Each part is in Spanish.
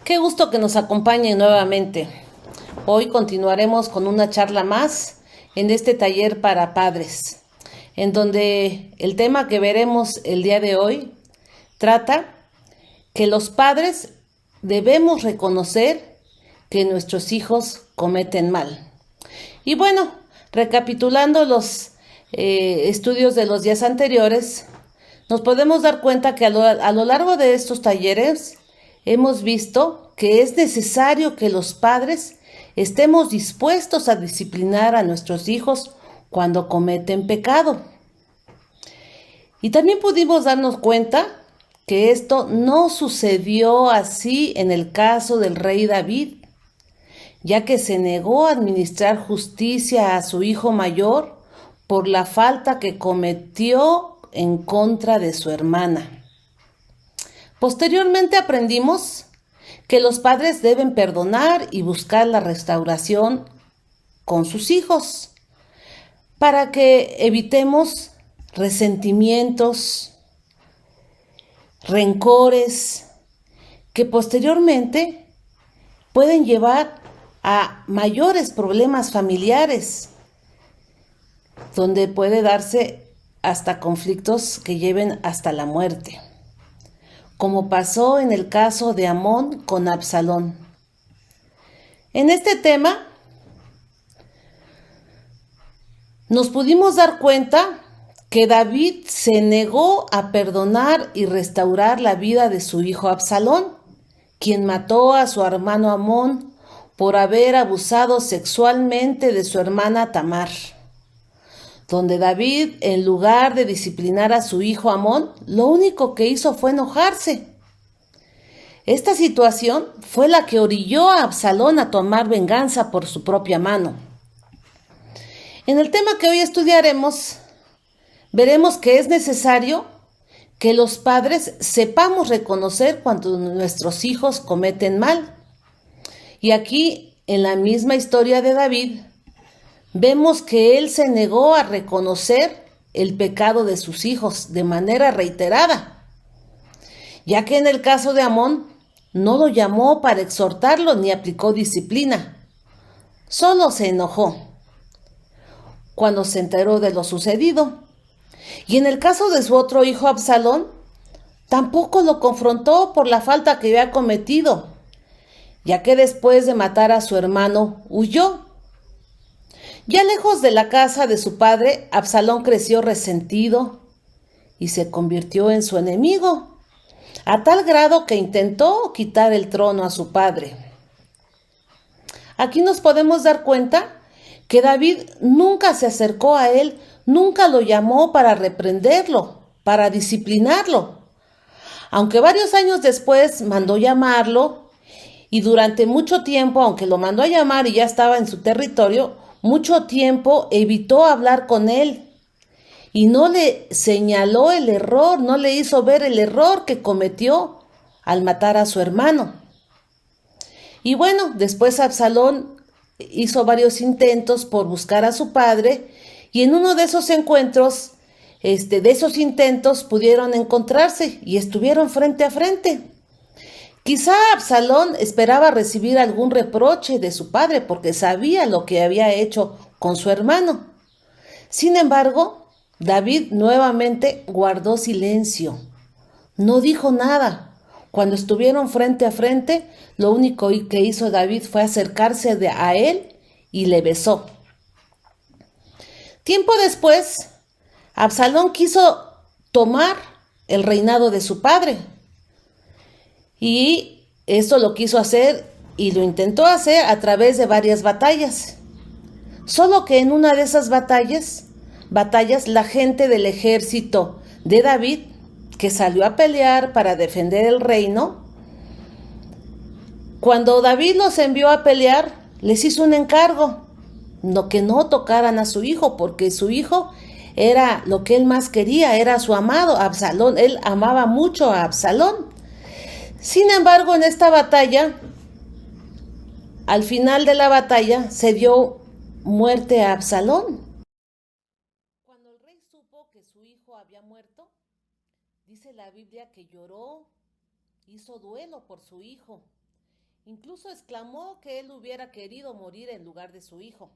Qué gusto que nos acompañen nuevamente. Hoy continuaremos con una charla más en este taller para padres, en donde el tema que veremos el día de hoy trata que los padres debemos reconocer que nuestros hijos cometen mal. Y bueno, recapitulando los estudios de los días anteriores, nos podemos dar cuenta que a lo largo de estos talleres hemos visto que es necesario que los padres estemos dispuestos a disciplinar a nuestros hijos cuando cometen pecado. Y también pudimos darnos cuenta que esto no sucedió así en el caso del rey David, ya que se negó a administrar justicia a su hijo mayor por la falta que cometió en contra de su hermana. Posteriormente aprendimos que los padres deben perdonar y buscar la restauración con sus hijos para que evitemos resentimientos, rencores que posteriormente pueden llevar a mayores problemas familiares, donde puede darse hasta conflictos que lleven hasta la muerte, como pasó en el caso de Amón con Absalón. En este tema nos pudimos dar cuenta que David se negó a perdonar y restaurar la vida de su hijo Absalón, quien mató a su hermano Amón por haber abusado sexualmente de su hermana Tamar, donde David, en lugar de disciplinar a su hijo Amón, lo único que hizo fue enojarse. Esta situación fue la que orilló a Absalón a tomar venganza por su propia mano. En el tema que hoy estudiaremos, veremos que es necesario que los padres sepamos reconocer cuando nuestros hijos cometen mal. Y aquí, en la misma historia de David, vemos que él se negó a reconocer el pecado de sus hijos de manera reiterada, ya que en el caso de Amón no lo llamó para exhortarlo ni aplicó disciplina, solo se enojó cuando se enteró de lo sucedido. Y en el caso de su otro hijo Absalón, tampoco lo confrontó por la falta que había cometido, ya que después de matar a su hermano huyó. Ya lejos de la casa de su padre, Absalón creció resentido y se convirtió en su enemigo, a tal grado que intentó quitar el trono a su padre. Aquí nos podemos dar cuenta que David nunca se acercó a él, nunca lo llamó para reprenderlo, para disciplinarlo, aunque varios años después mandó llamarlo y durante mucho tiempo, aunque lo mandó a llamar y ya estaba en su territorio, mucho tiempo evitó hablar con él y no le señaló el error, no le hizo ver el error que cometió al matar a su hermano. Y bueno, después Absalón hizo varios intentos por buscar a su padre y en uno de esos encuentros, de esos intentos pudieron encontrarse y estuvieron frente a frente. Quizá Absalón esperaba recibir algún reproche de su padre porque sabía lo que había hecho con su hermano. Sin embargo, David nuevamente guardó silencio. No dijo nada. Cuando estuvieron frente a frente, lo único que hizo David fue acercarse a él y le besó. Tiempo después, Absalón quiso tomar el reinado de su padre. Y esto lo quiso hacer y lo intentó hacer a través de varias batallas. Solo que en una de esas batallas, la gente del ejército de David, que salió a pelear para defender el reino, cuando David los envió a pelear, les hizo un encargo, que no tocaran a su hijo, porque su hijo era lo que él más quería, era su amado Absalón, él amaba mucho a Absalón. Sin embargo, en esta batalla, al final de la batalla, se dio muerte a Absalón. Cuando el rey supo que su hijo había muerto, dice la Biblia que lloró, hizo duelo por su hijo Incluso exclamó que él hubiera querido morir en lugar de su hijo.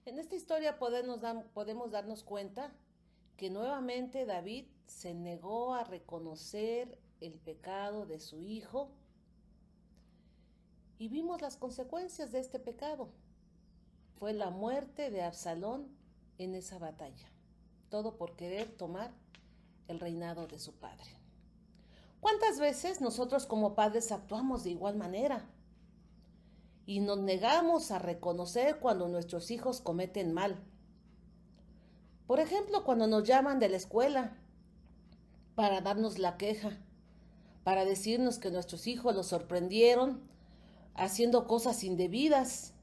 En esta historia podemos darnos cuenta que nuevamente David se negó a reconocer el pecado de su hijo y vimos las consecuencias de este pecado. Fue la muerte de Absalón en esa batalla, todo por querer tomar el reinado de su padre. ¿Cuántas veces nosotros como padres actuamos de igual manera? Y nos negamos a reconocer cuando nuestros hijos cometen mal. Por ejemplo, cuando nos llaman de la escuela para darnos la queja, para decirnos que nuestros hijos los sorprendieron haciendo cosas indebidas,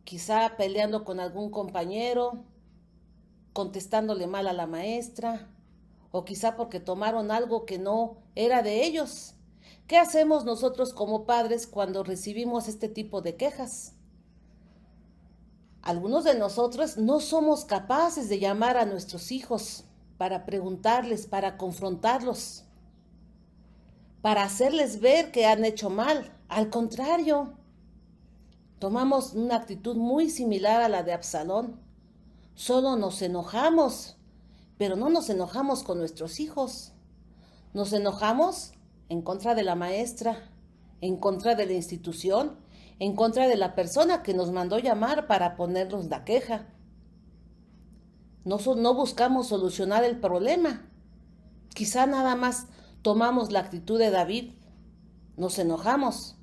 quizá peleando con algún compañero, contestándole mal a la maestra, o quizá porque tomaron algo que no era de ellos. ¿Qué hacemos nosotros como padres cuando recibimos este tipo de quejas? Algunos de nosotros no somos capaces de llamar a nuestros hijos para preguntarles, para confrontarlos, para hacerles ver que han hecho mal. Al contrario, tomamos una actitud muy similar a la de Absalón. Solo nos enojamos, pero no nos enojamos con nuestros hijos. Nos enojamos en contra de la maestra, en contra de la institución, en contra de la persona que nos mandó llamar para ponernos la queja. No buscamos solucionar el problema. Quizá nada más tomamos la actitud de David. Nos enojamos.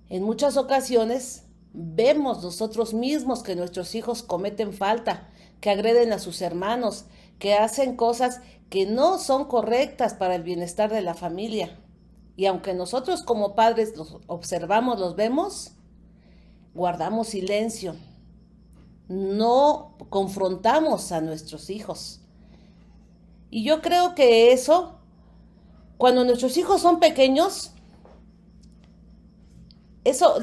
En muchas ocasiones vemos nosotros mismos que nuestros hijos cometen falta, que agreden a sus hermanos, que hacen cosas que no son correctas para el bienestar de la familia. Y aunque nosotros como padres los observamos, los vemos, guardamos silencio. No confrontamos a nuestros hijos. Y yo creo que eso, cuando nuestros hijos son pequeños, eso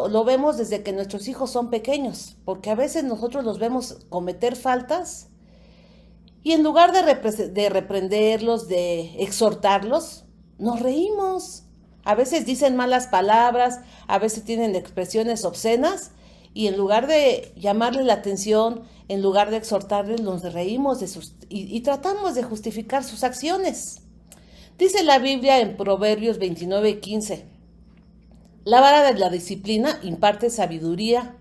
lo vemos desde que nuestros hijos son pequeños, porque a veces nosotros los vemos cometer faltas y en lugar de reprenderlos, de exhortarlos, nos reímos. A veces dicen malas palabras, a veces tienen expresiones obscenas y en lugar de llamarles la atención, en lugar de exhortarles, nos reímos y tratamos de justificar sus acciones. Dice la Biblia en Proverbios 29:15, la vara de la disciplina imparte sabiduría,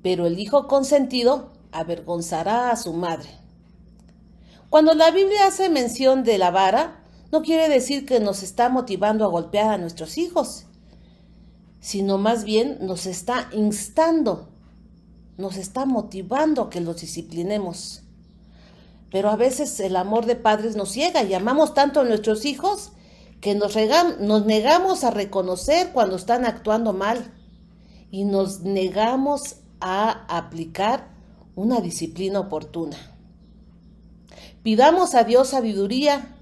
pero el hijo consentido avergonzará a su madre. Cuando la Biblia hace mención de la vara, no quiere decir que nos está motivando a golpear a nuestros hijos, sino más bien nos está instando, nos está motivando a que los disciplinemos. Pero a veces el amor de padres nos ciega y amamos tanto a nuestros hijos que nos negamos a reconocer cuando están actuando mal y nos negamos a aplicar una disciplina oportuna. Pidamos a Dios sabiduría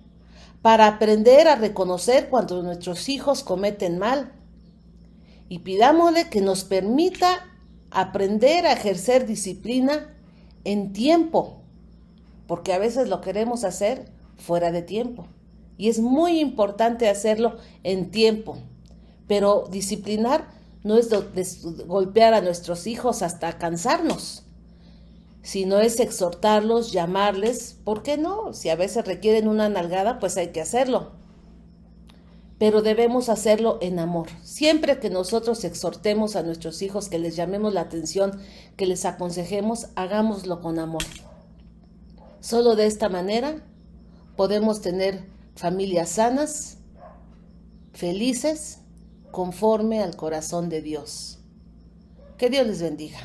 para aprender a reconocer cuando nuestros hijos cometen mal y pidámosle que nos permita aprender a ejercer disciplina en tiempo, porque a veces lo queremos hacer fuera de tiempo y es muy importante hacerlo en tiempo, pero disciplinar no es golpear a nuestros hijos hasta cansarnos, sino es exhortarlos, llamarles, ¿por qué no? Si a veces requieren una nalgada, pues hay que hacerlo. Pero debemos hacerlo en amor. Siempre que nosotros exhortemos a nuestros hijos, que les llamemos la atención, que les aconsejemos, hagámoslo con amor. Solo de esta manera podemos tener familias sanas, felices, conforme al corazón de Dios. Que Dios les bendiga.